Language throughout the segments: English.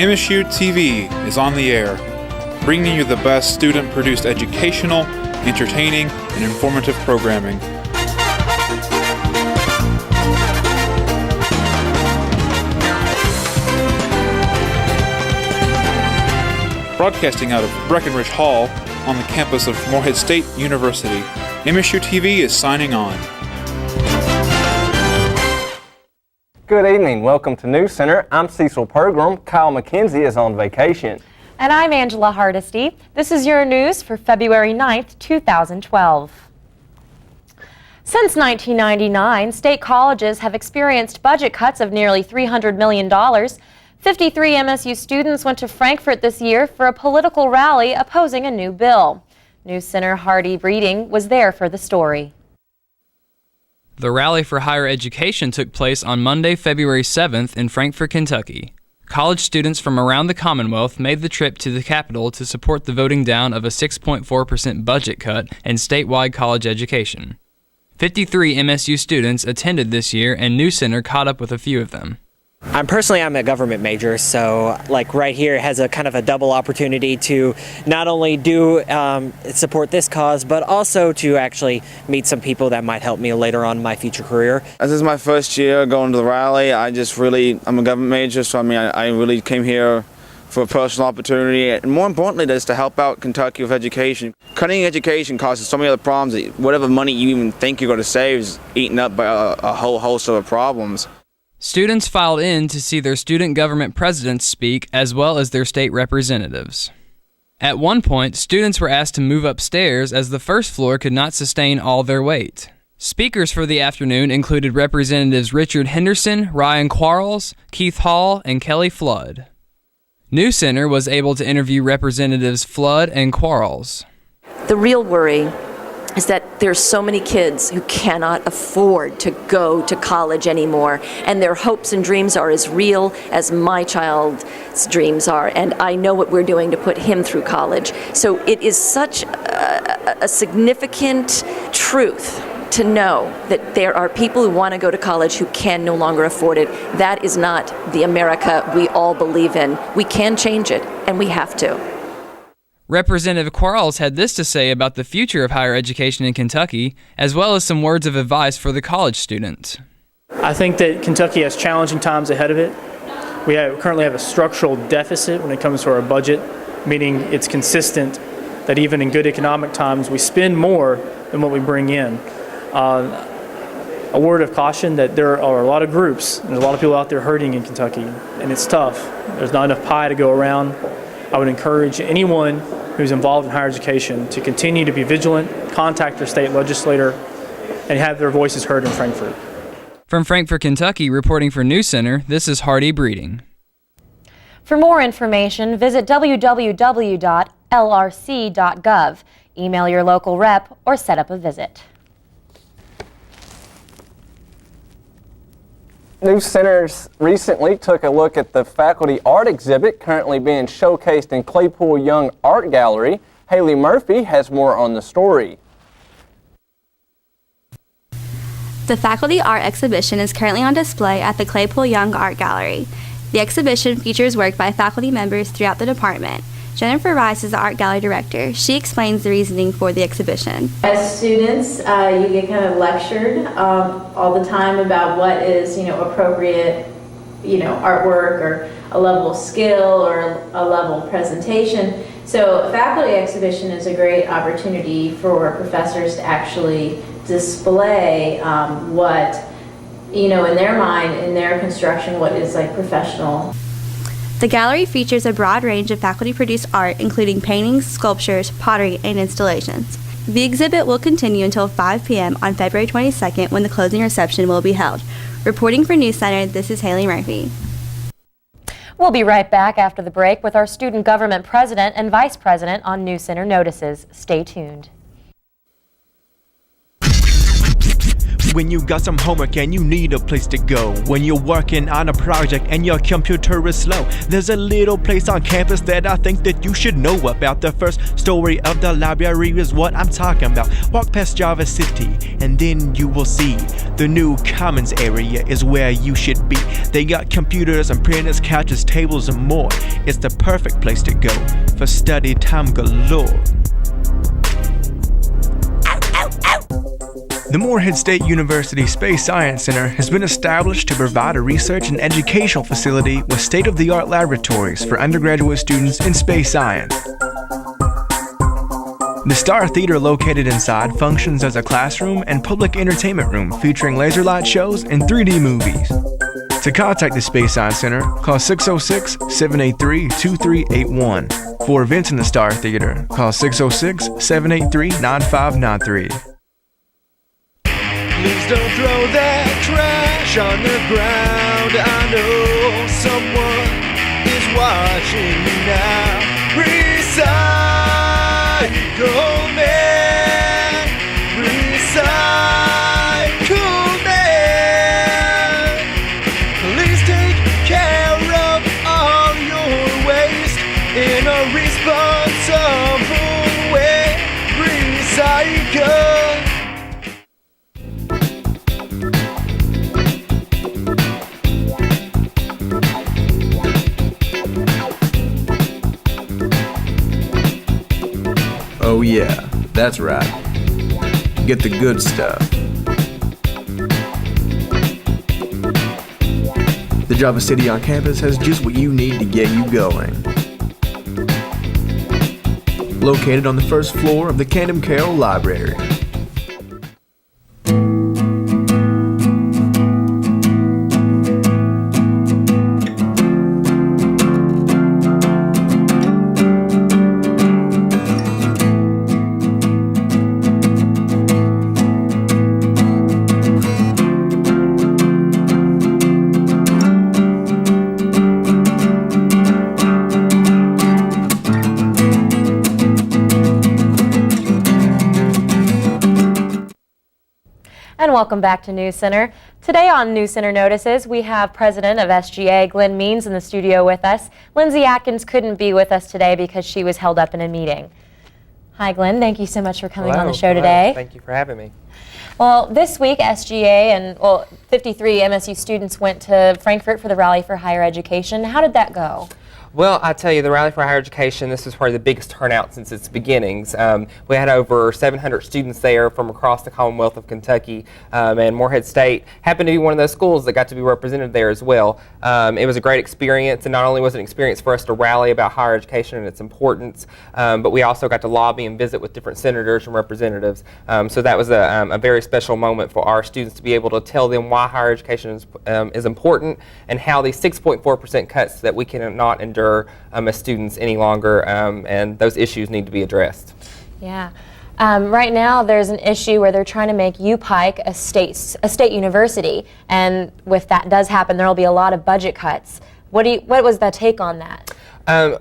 MSU TV is on the air, bringing you the best student-produced educational, entertaining, and informative programming. Broadcasting out of Breckenridge Hall on the campus of Morehead State University, MSU TV is signing on. Good evening. Welcome to NewsCenter. I'm Cecil Pergram. Kyle McKenzie is on vacation. And I'm Angela Hardesty. This is your news for February 9th, 2012. Since 1999, state colleges have experienced budget cuts of nearly $300 million. 53 MSU students went to Frankfort this year for a political rally opposing a new bill. NewsCenter Hardy Breeding was there for the story. The rally for higher education took place on Monday, February 7th in Frankfort, Kentucky. College students from around the Commonwealth made the trip to the Capitol to support the voting down of a 6.4% budget cut in statewide college education. 53 MSU students attended this year, and NewsCenter caught up with a few of them. I'm a government major, so right here it has a kind of a double opportunity to not only support this cause, but also to actually meet some people that might help me later on in my future career. This is my first year going to the rally. I'm a government major, so I really came here for a personal opportunity, and more importantly, just to help out Kentucky with education. Cutting education causes so many other problems that whatever money you even think you're going to save is eaten up by a whole host of problems. Students filed in to see their student government presidents speak, as well as their state representatives. At one point, students were asked to move upstairs as the first floor could not sustain all their weight. Speakers for the afternoon included Representatives Richard Henderson, Ryan Quarles, Keith Hall, and Kelly Flood. NewsCenter was able to interview Representatives Flood and Quarles. The real worry is that there's so many kids who cannot afford to go to college anymore, and their hopes and dreams are as real as my child's dreams are, and I know what we're doing to put him through college. So it is such a significant truth to know that there are people who want to go to college who can no longer afford it. That is not the America we all believe in. We can change it, and we have to. Representative Quarles had this to say about the future of higher education in Kentucky, as well as some words of advice for the college student. I think that Kentucky has challenging times ahead of it. We currently have a structural deficit when it comes to our budget, meaning it's consistent that even in good economic times we spend more than what we bring in. A word of caution that there are a lot of groups, there's a lot of people out there hurting in Kentucky, and it's tough. There's not enough pie to go around. I would encourage anyone who's involved in higher education to continue to be vigilant, contact their state legislator, and have their voices heard in Frankfort. From Frankfort, Kentucky, reporting for NewsCenter, this is Hardy Breeding. For more information, visit www.lrc.gov. Email your local rep or set up a visit. NewsCenter recently took a look at the faculty art exhibit currently being showcased in Claypool Young Art Gallery. Haley Murphy has more on the story. The faculty art exhibition is currently on display at the Claypool Young Art Gallery. The exhibition features work by faculty members throughout the department. Jennifer Rice is the art gallery director. She explains the reasoning for the exhibition. As students, you get kind of lectured all the time about what is, appropriate, artwork or a level of skill or a level of presentation. So a faculty exhibition is a great opportunity for professors to actually display what, in their mind, in their construction, what is professional. The gallery features a broad range of faculty-produced art, including paintings, sculptures, pottery, and installations. The exhibit will continue until 5 p.m. on February 22nd, when the closing reception will be held. Reporting for NewsCenter, this is Haley Murphy. We'll be right back after the break with our student government president and vice president on NewsCenter Notices. Stay tuned. when you got some homework and you need a place to go. When you're working on a project and your computer is slow, there's a little place on campus that I think that you should know about. The first story of the library is what I'm talking about. Walk past Java City and then you will see the new commons area is where you should be. They got computers and printers, couches, tables and more. It's the perfect place to go for study time galore. The Morehead State University Space Science Center has been established to provide a research and educational facility with state-of-the-art laboratories for undergraduate students in space science. The Star Theater located inside functions as a classroom and public entertainment room featuring laser light shows and 3D movies. To contact the Space Science Center, call 606-783-2381. For events in the Star Theater, call 606-783-9593. Please don't throw that trash on the ground. I know someone is watching you now. Recycle man, recycle man. Please take care of all your waste in a responsible way. Recycle. Oh yeah, that's right. Get the good stuff. The Java City on campus has just what you need to get you going. Located on the first floor of the Camden Carroll Library. And welcome back to NewsCenter. Today on NewsCenter Notices, we have President of SGA, Glenn Means, in the studio with us. Lindsay Atkins couldn't be with us today because she was held up in a meeting. Hi, Glenn. Thank you so much for coming on the show today. Thank you for having me. Well, this week, SGA and 53 MSU students went to Frankfurt for the Rally for Higher Education. How did that go? Well, I tell you, the Rally for Higher Education, this was probably the biggest turnout since its beginnings. We had over 700 students there from across the Commonwealth of Kentucky, and Morehead State happened to be one of those schools that got to be represented there as well. It was a great experience, and not only was it an experience for us to rally about higher education and its importance, but we also got to lobby and visit with different senators and representatives. So that was a very special moment for our students to be able to tell them why higher education is important and how these 6.4% cuts that we cannot endure as students any longer, and those issues need to be addressed. Yeah. Right now there's an issue where they're trying to make UPike a state university, and if that does happen, there will be a lot of budget cuts. What was the take on that?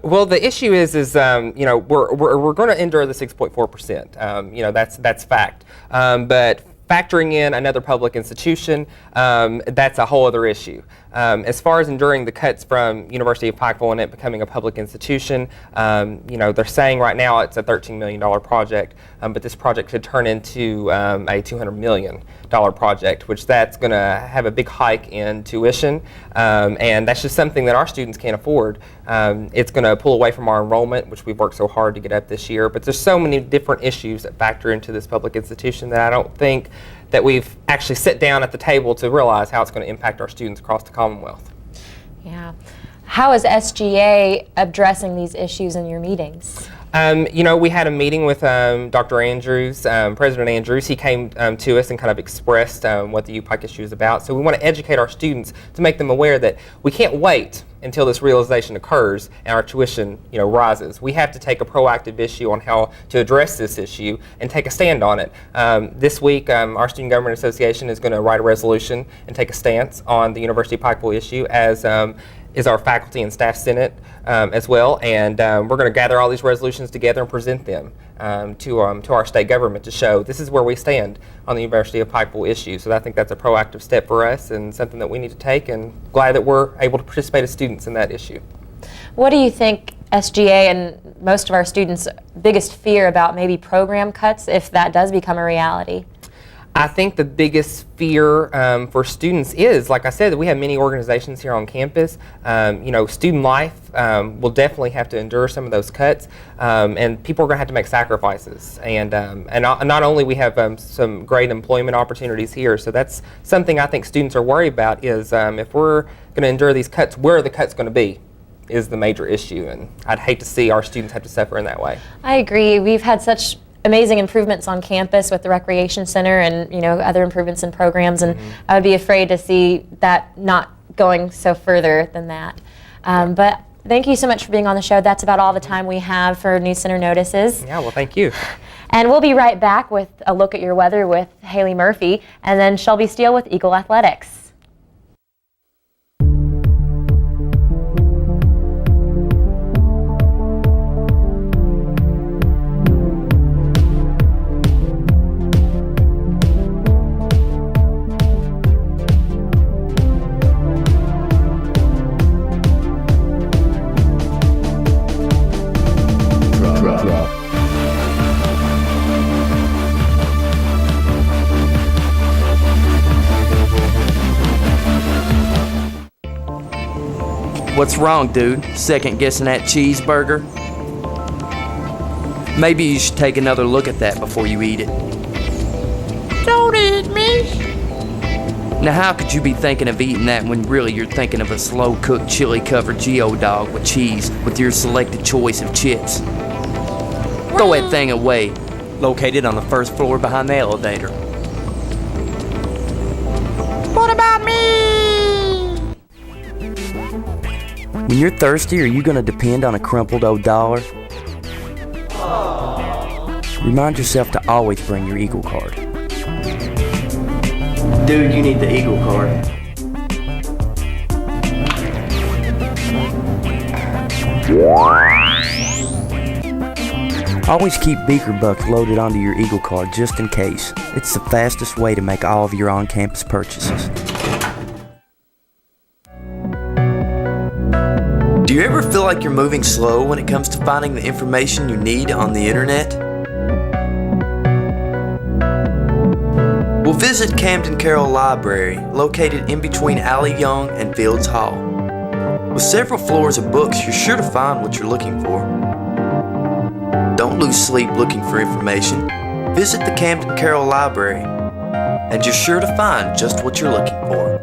Well, the issue is you know, we're going to endure the 6.4%. You know, that's fact. But factoring in another public institution, that's a whole other issue. As far as enduring the cuts from University of Pikeville and it becoming a public institution, you know, they're saying right now it's a $13 million project, but this project could turn into a $200 million project, which that's going to have a big hike in tuition, and that's just something that our students can't afford. It's going to pull away from our enrollment, which we've worked so hard to get up this year, but there's so many different issues that factor into this public institution that I don't think that we've actually sat down at the table to realize how it's going to impact our students across the Commonwealth. Yeah. How is SGA addressing these issues in your meetings? You know, we had a meeting with Dr. Andrews, President Andrews. He came to us and kind of expressed what the UPike issue is about. So we want to educate our students to make them aware that we can't wait until this realization occurs and our tuition, you know, rises. We have to take a proactive issue on how to address this issue and take a stand on it. This week, our Student Government Association is going to write a resolution and take a stance on the University of Pikeville issue as is our Faculty and Staff Senate as well, and we're going to gather all these resolutions together and present them to our state government to show this is where we stand on the University of Pikeville issue. So I think that's a proactive step for us and something that we need to take, and glad that we're able to participate as students in that issue. What do you think SGA and most of our students' biggest fear about maybe program cuts if that does become a reality? I think the biggest fear for students is, like I said, that we have many organizations here on campus. Student life will definitely have to endure some of those cuts, and people are going to have to make sacrifices. And not only we have some great employment opportunities here, so that's something I think students are worried about is if we're going to endure these cuts, where are the cuts going to be? Is the major issue, and I'd hate to see our students have to suffer in that way. I agree. We've had such amazing improvements on campus with the recreation center and other improvements in programs, and I would be afraid to see that not going so further than that. But thank you so much for being on the show. That's about all the time we have for NewsCenter Notices. Yeah, well, thank you. And we'll be right back with a look at your weather with Haley Murphy, and then Shelby Steele with Eagle Athletics. What's wrong, dude? Second guessing that cheeseburger? Maybe you should take another look at that before you eat it. Don't eat me! Now how could you be thinking of eating that when really you're thinking of a slow-cooked chili-covered Geodog with cheese with your selected choice of chips? Throw that thing away. Located on the first floor behind the elevator. What about me? When you're thirsty, are you gonna depend on a crumpled old dollar? Remind yourself to always bring your Eagle card. Dude, you need the Eagle card. Always keep beaker bucks loaded onto your Eagle card just in case. It's the fastest way to make all of your on-campus purchases. Do you ever feel like you're moving slow when it comes to finding the information you need on the internet? Well, visit Camden Carroll Library, located in between Alley Young and Fields Hall. With several floors of books, you're sure to find what you're looking for. Don't lose sleep looking for information. Visit the Camden Carroll Library, and you're sure to find just what you're looking for.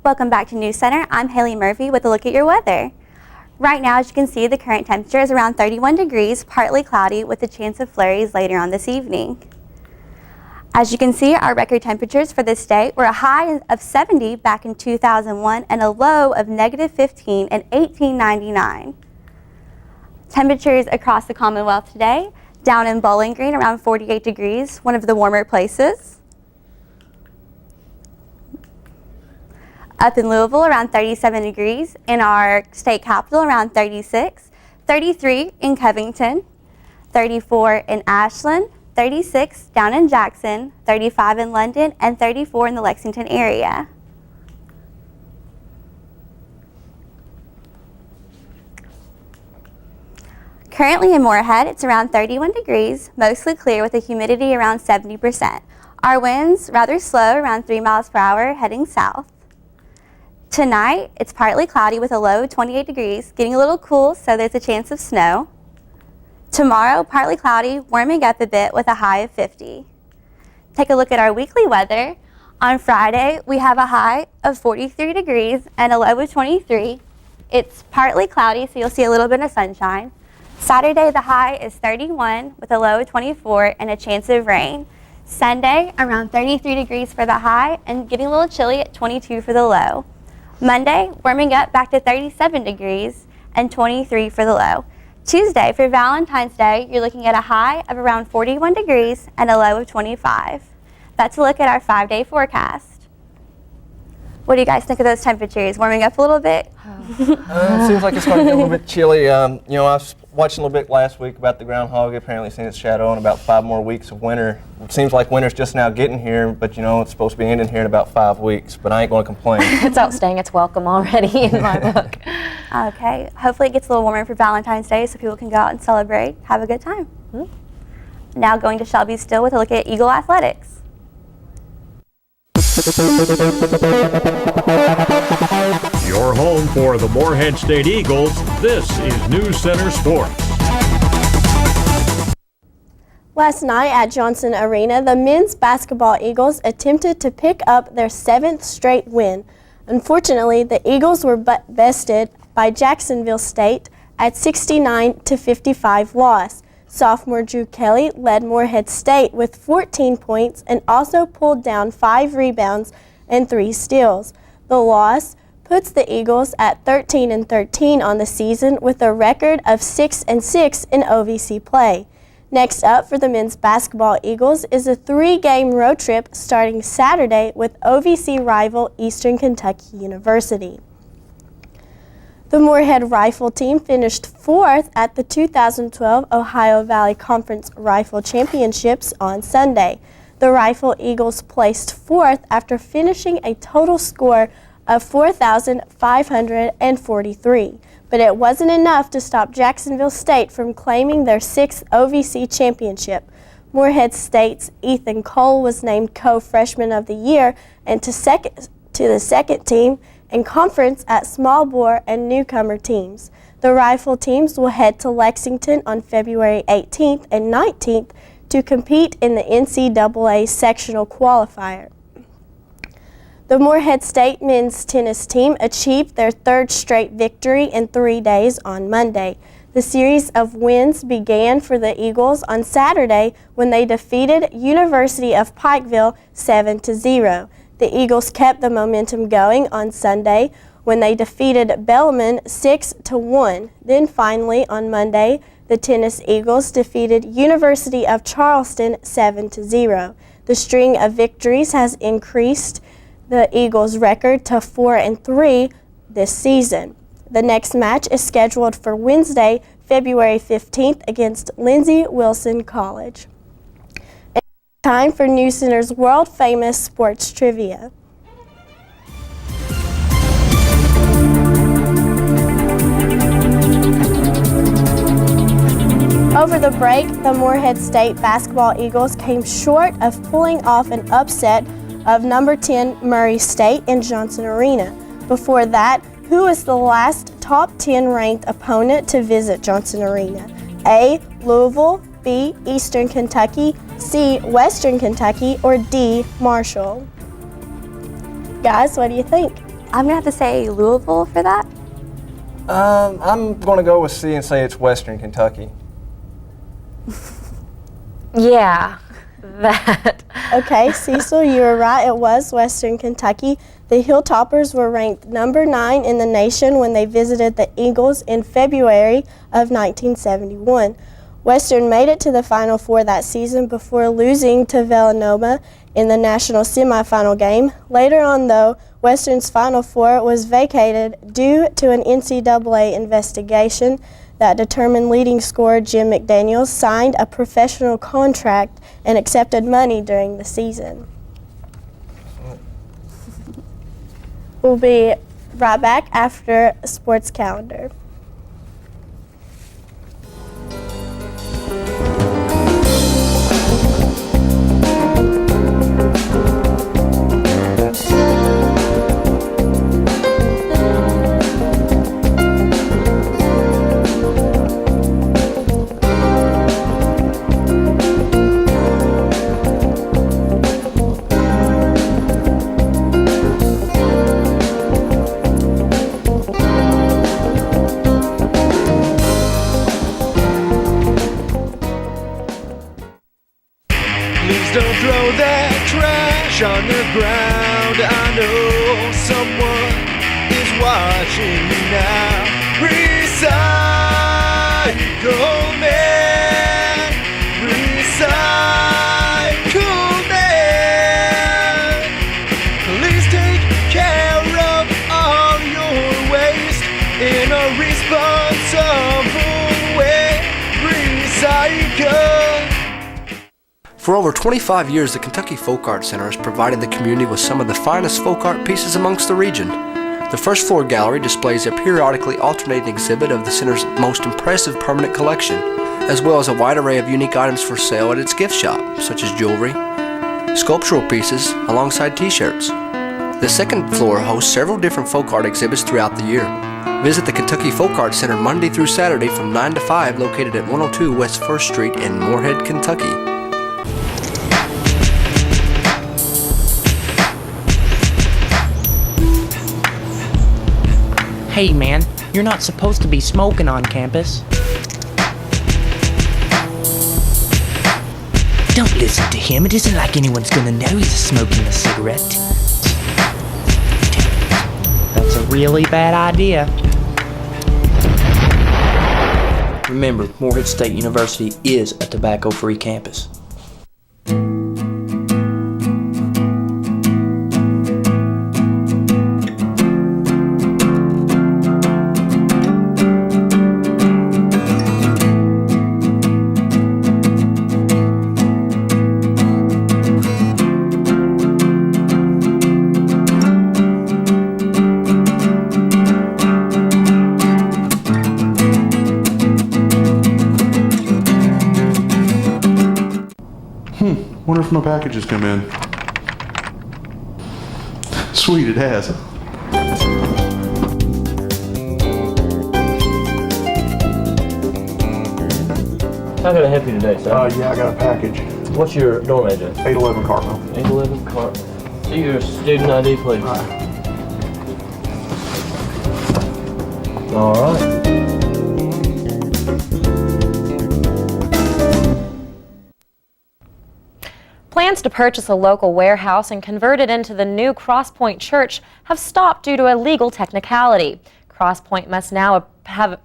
Welcome back to NewsCenter. I'm Haley Murphy with a look at your weather. Right now, as you can see, the current temperature is around 31 degrees, partly cloudy with a chance of flurries later on this evening. As you can see, our record temperatures for this day were a high of 70 back in 2001 and a low of -15 in 1899. Temperatures across the Commonwealth today, down in Bowling Green around 48 degrees, one of the warmer places. Up in Louisville around 37 degrees, in our state capital around 36, 33 in Covington, 34 in Ashland, 36 down in Jackson, 35 in London, and 34 in the Lexington area. Currently in Moorhead, it's around 31 degrees, mostly clear with a humidity around 70%. Our winds rather slow, around 3 miles per hour, heading south. Tonight, it's partly cloudy with a low of 28 degrees, getting a little cool, so there's a chance of snow. Tomorrow, partly cloudy, warming up a bit with a high of 50. take a look at our weekly weather. On Friday, we have a high of 43 degrees and a low of 23. It's partly cloudy, so you'll see a little bit of sunshine. Saturday, the high is 31 with a low of 24 and a chance of rain. Sunday, around 33 degrees for the high and getting a little chilly at 22 for the low. Monday, warming up back to 37 degrees and 23 for the low. Tuesday, for Valentine's Day, you're looking at a high of around 41 degrees and a low of 25. That's a look at our 5-day forecast. What do you guys think of those temperatures? Warming up a little bit? It seems like it's going to get a little bit chilly. I was watching a little bit last week about the groundhog. Apparently seen its shadow in about 5 more weeks of winter. It seems like winter's just now getting here, but it's supposed to be ending here in about 5 weeks. But I ain't going to complain. It's outstaying its welcome already in my book. Okay, hopefully it gets a little warmer for Valentine's Day so people can go out and celebrate, have a good time. Now going to Shelby Still with a look at Eagle Athletics. Your home for the Morehead State Eagles, this is NewsCenter Sports. Last night at Johnson Arena, the men's basketball Eagles attempted to pick up their 7th straight win. Unfortunately, the Eagles were bested by Jacksonville State at 69-55 loss. Sophomore Drew Kelly led Morehead State with 14 points and also pulled down 5 rebounds and 3 steals. The loss puts the Eagles at 13-13 on the season with a record of 6-6 in OVC play. Next up for the men's basketball Eagles is a 3-game road trip starting Saturday with OVC rival Eastern Kentucky University. The Morehead Rifle team finished 4th at the 2012 Ohio Valley Conference Rifle Championships on Sunday. The Rifle Eagles placed 4th after finishing a total score of 4,543. But it wasn't enough to stop Jacksonville State from claiming their 6th OVC championship. Morehead State's Ethan Cole was named co-freshman of the year and to the second team in conference at small bore and newcomer teams. The Rifle teams will head to Lexington on February 18th and 19th to compete in the NCAA sectional qualifier. The Morehead State men's tennis team achieved their 3rd straight victory in 3 days on Monday. The series of wins began for the Eagles on Saturday when they defeated University of Pikeville 7-0. The Eagles kept the momentum going on Sunday when they defeated Bellarmine 6-1. Then finally on Monday, the Tennis Eagles defeated University of Charleston 7-0. The string of victories has increased the Eagles' record to 4-3 this season. The next match is scheduled for Wednesday, February 15th against Lindsey Wilson College. It's time for NewsCenter's world-famous sports trivia. Over the break, the Morehead State basketball Eagles came short of pulling off an upset of number 10 Murray State in Johnson Arena. Before that, who was the last top 10 ranked opponent to visit Johnson Arena? A. Louisville, B. Eastern Kentucky, C. Western Kentucky, or D. Marshall? Guys, what do you think? I'm gonna have to say Louisville for that. I'm going to go with C and say it's Western Kentucky. Yeah, that. Okay, Cecil, you were right. It was Western Kentucky. The Hilltoppers were ranked number 9 in the nation when they visited the Eagles in February of 1971. Western made it to the Final Four that season before losing to Villanova in the national semifinal game. Later on, though, Western's Final Four was vacated due to an NCAA investigation that determined leading scorer Jim McDaniels signed a professional contract and accepted money during the season. We'll be right back after a sports calendar. For over 25 years, the Kentucky Folk Art Center has provided the community with some of the finest folk art pieces amongst the region. The first floor gallery displays a periodically alternating exhibit of the center's most impressive permanent collection, as well as a wide array of unique items for sale at its gift shop, such as jewelry, sculptural pieces, alongside t-shirts. The second floor hosts several different folk art exhibits throughout the year. Visit the Kentucky Folk Art Center Monday through Saturday from 9 to 5, located at 102 West 1st Street in Moorhead, Kentucky. Hey man, you're not supposed to be smoking on campus. Don't listen to him. It isn't like anyone's gonna know he's smoking a cigarette. That's a really bad idea. Remember, Moorhead State University is a tobacco-free campus. Wonder if no packages come in. Sweet, it has. How can I help you today, sir? Yeah, I got a package. What's your dorm address? 811 Cartmel. 811 Cartmel. See your student ID, please. All right. Plans to purchase a local warehouse and convert it into the new Crosspoint Church have stopped due to a legal technicality. Crosspoint must now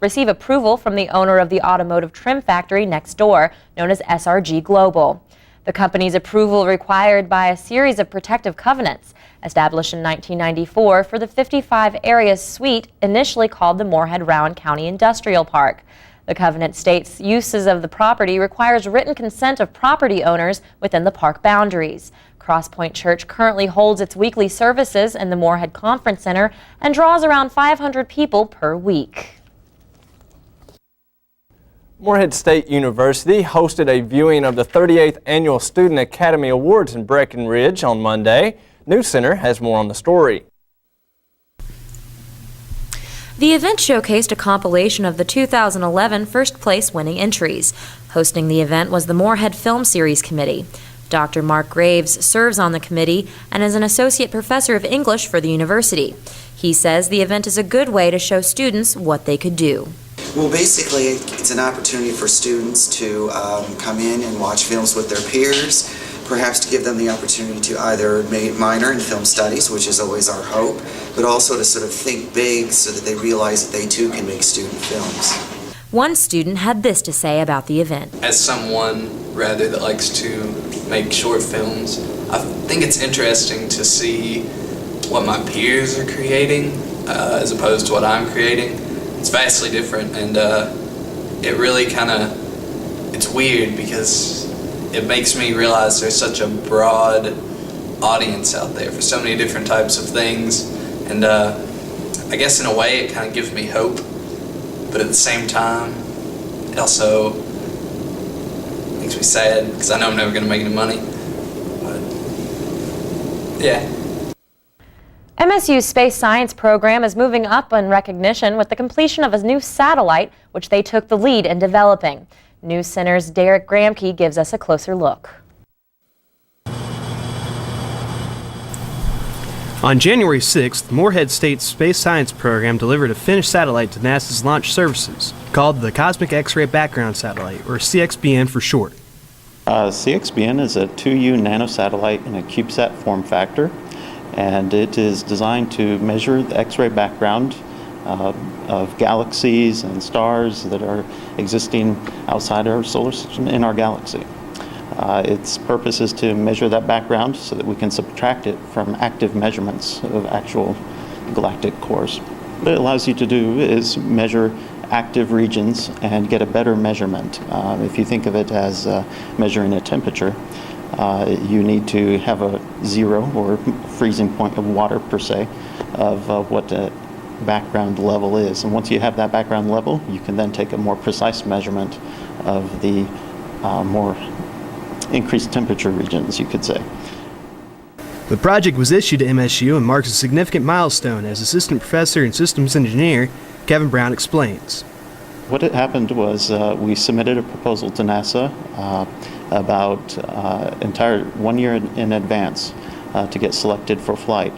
receive approval from the owner of the automotive trim factory next door, known as SRG Global. The company's approval required by a series of protective covenants established in 1994 for the 55-area suite initially called the Moorhead-Rowan County Industrial Park. The covenant states uses of the property requires written consent of property owners within the park boundaries. Crosspoint Church currently holds its weekly services in the Moorhead Conference Center and draws around 500 people per week. Moorhead State University hosted a viewing of the 38th Annual Student Academy Awards in Breckenridge on Monday. NewsCenter has more on the story. The event showcased a compilation of the 2011 first place winning entries. Hosting the event was the Moorhead Film Series Committee. Dr. Mark Graves serves on the committee and is an associate professor of English for the university. He says the event is a good way to show students what they could do. Well, basically, it's an opportunity for students to come in and watch films with their peers, perhaps to give them the opportunity to either minor in film studies, which is always our hope, but also to sort of think big so that they realize that they too can make student films. One student had this to say about the event. As someone rather that likes to make short films, I think it's interesting to see what my peers are creating as opposed to what I'm creating. It's vastly different, and it really it's weird because it makes me realize there's such a broad audience out there for so many different types of things, and I guess in a way it kind of gives me hope, but at the same time it also makes me sad because I know I'm never going to make any money, but yeah. MSU's space science program is moving up in recognition with the completion of a new satellite, which they took the lead in developing. NewsCenter's Derek Gramke gives us a closer look. On January 6th, Moorhead State's Space Science program delivered a finished satellite to NASA's launch services, called the Cosmic X-ray Background Satellite, or CXBN for short. CXBN is a 2U nanosatellite in a CubeSat form factor, and it is designed to measure the X-ray background of galaxies and stars that are existing outside our solar system in our galaxy. Its purpose is to measure that background so that we can subtract it from active measurements of actual galactic cores. What it allows you to do is measure active regions and get a better measurement. If you think of it as measuring a temperature, you need to have a zero or freezing point of water per se of what the background level is. And once you have that background level, you can then take a more precise measurement of the more increased temperature regions, you could say. The project was issued to MSU and marks a significant milestone, as Assistant Professor and Systems Engineer Kevin Brown explains. What had happened was we submitted a proposal to NASA about entire 1 year in advance to get selected for flight.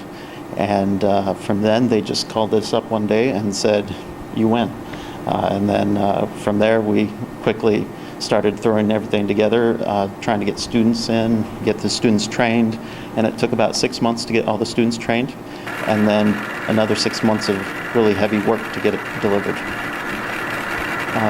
And from then they just called us up one day and said, you win. And then from there we quickly started throwing everything together, trying to get students in, get the students trained, and it took about 6 months to get all the students trained, and then another 6 months of really heavy work to get it delivered.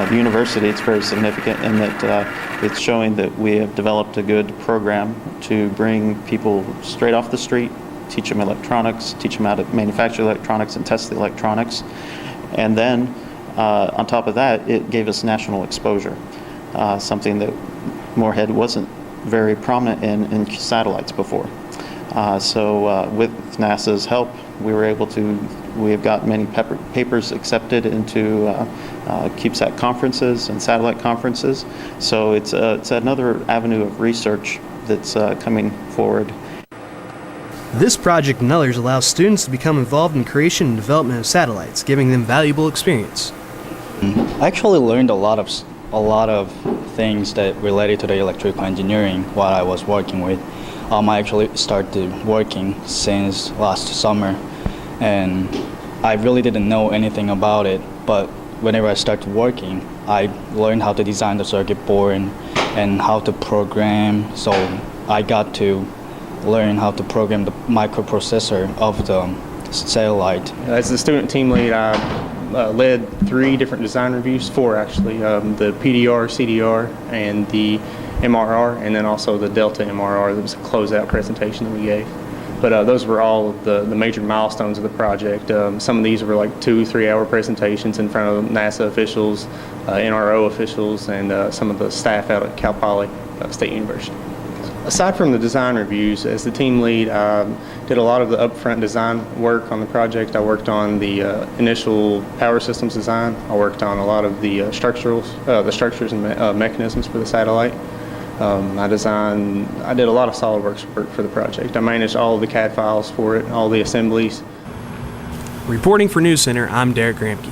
The university, it's very significant in that it's showing that we have developed a good program to bring people straight off the street, teach them electronics, teach them how to manufacture electronics and test the electronics, and then on top of that, it gave us national exposure. Something that Moorhead wasn't very prominent in satellites before. So with NASA's help, we have got many papers accepted into CubeSat conferences and satellite conferences. So it's another avenue of research that's coming forward. This project and others allows students to become involved in creation and development of satellites, giving them valuable experience. I actually learned a lot of things that related to the electrical engineering while I was working with. I actually started working since last summer, and I really didn't know anything about it, but whenever I started working, I learned how to design the circuit board and how to program, so I got to learn how to program the microprocessor of the satellite. As the student team lead, I led 3 different design reviews, 4 actually, the PDR, CDR, and the MRR, and then also the Delta MRR. That was a closeout presentation that we gave. But those were all of the major milestones of the project. Some of these were like 2-3 hour presentations in front of NASA officials, NRO officials, and some of the staff out at Cal Poly State University. Aside from the design reviews, as the team lead, did a lot of the upfront design work on the project. I worked on the initial power systems design. I worked on a lot of the structures and mechanisms for the satellite. I did a lot of SolidWorks work for the project. I managed all of the CAD files for it, all the assemblies. Reporting for NewsCenter, I'm Derek Gramke.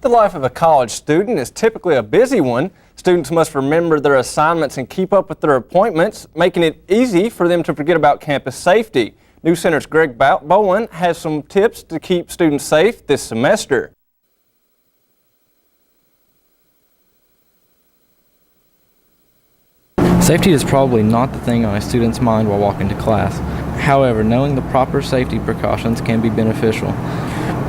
The life of a college student is typically a busy one. Students must remember their assignments and keep up with their appointments, making it easy for them to forget about campus safety. NewsCenter's Greg Bowen has some tips to keep students safe this semester. Safety is probably not the thing on a student's mind while walking to class. However, knowing the proper safety precautions can be beneficial.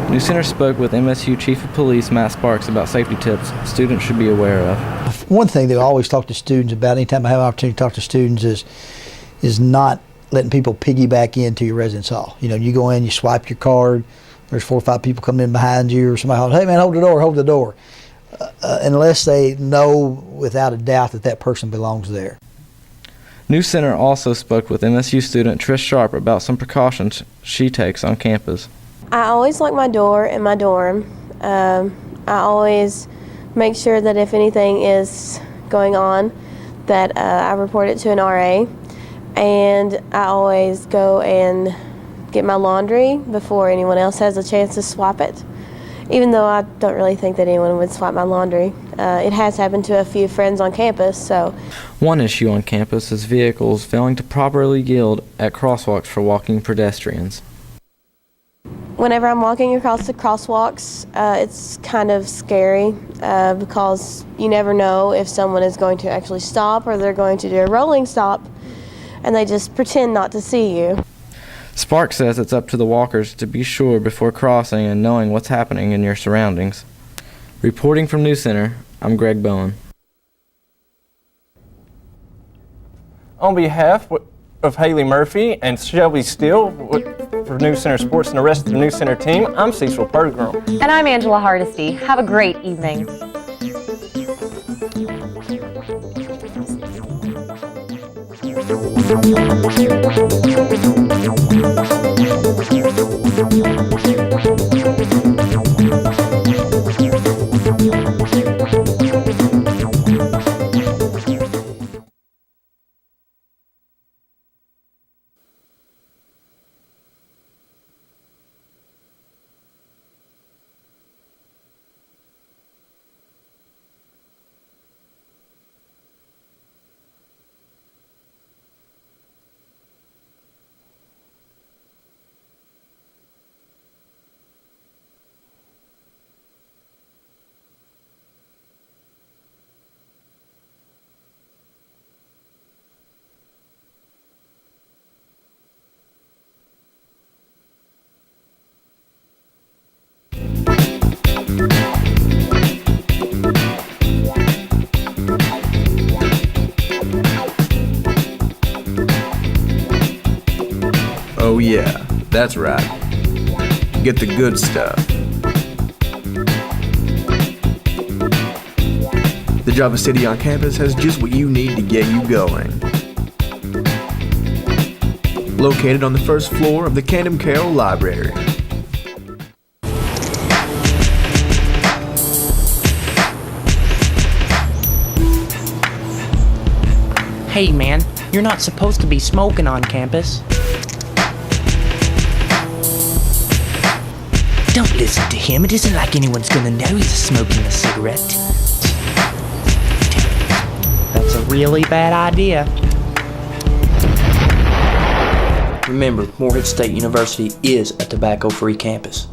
NewsCenter spoke with MSU Chief of Police Matt Sparks about safety tips students should be aware of. One thing that I always talk to students about anytime I have an opportunity to talk to students is not letting people piggyback into your residence hall. You know, you go in, you swipe your card, there's 4 or 5 people coming in behind you, or somebody hollers, hey man, hold the door, hold the door. Unless they know without a doubt that person belongs there. NewsCenter also spoke with MSU student Trish Sharp about some precautions she takes on campus. I always lock my door in my dorm. I always make sure that if anything is going on, that I report it to an RA. And I always go and get my laundry before anyone else has a chance to swap it. Even though I don't really think that anyone would swap my laundry. It has happened to a few friends on campus, so. One issue on campus is vehicles failing to properly yield at crosswalks for walking pedestrians. Whenever I'm walking across the crosswalks, it's kind of scary because you never know if someone is going to actually stop or they're going to do a rolling stop and they just pretend not to see you. Sparks says it's up to the walkers to be sure before crossing and knowing what's happening in your surroundings. Reporting from NewsCenter, I'm Greg Bowen. On behalf of Haley Murphy and Shelby Steele, For NewsCenter Sports and the rest of the NewsCenter team, I'm Cecil Pergrum. And I'm Angela Hardesty. Have a great evening. Oh yeah, that's right. Get the good stuff. The Java City on campus has just what you need to get you going. Located on the first floor of the Camden Carroll Library. Hey man, you're not supposed to be smoking on campus. Don't listen to him. It isn't like anyone's gonna know he's smoking a cigarette. That's a really bad idea. Remember, Morehead State University is a tobacco-free campus.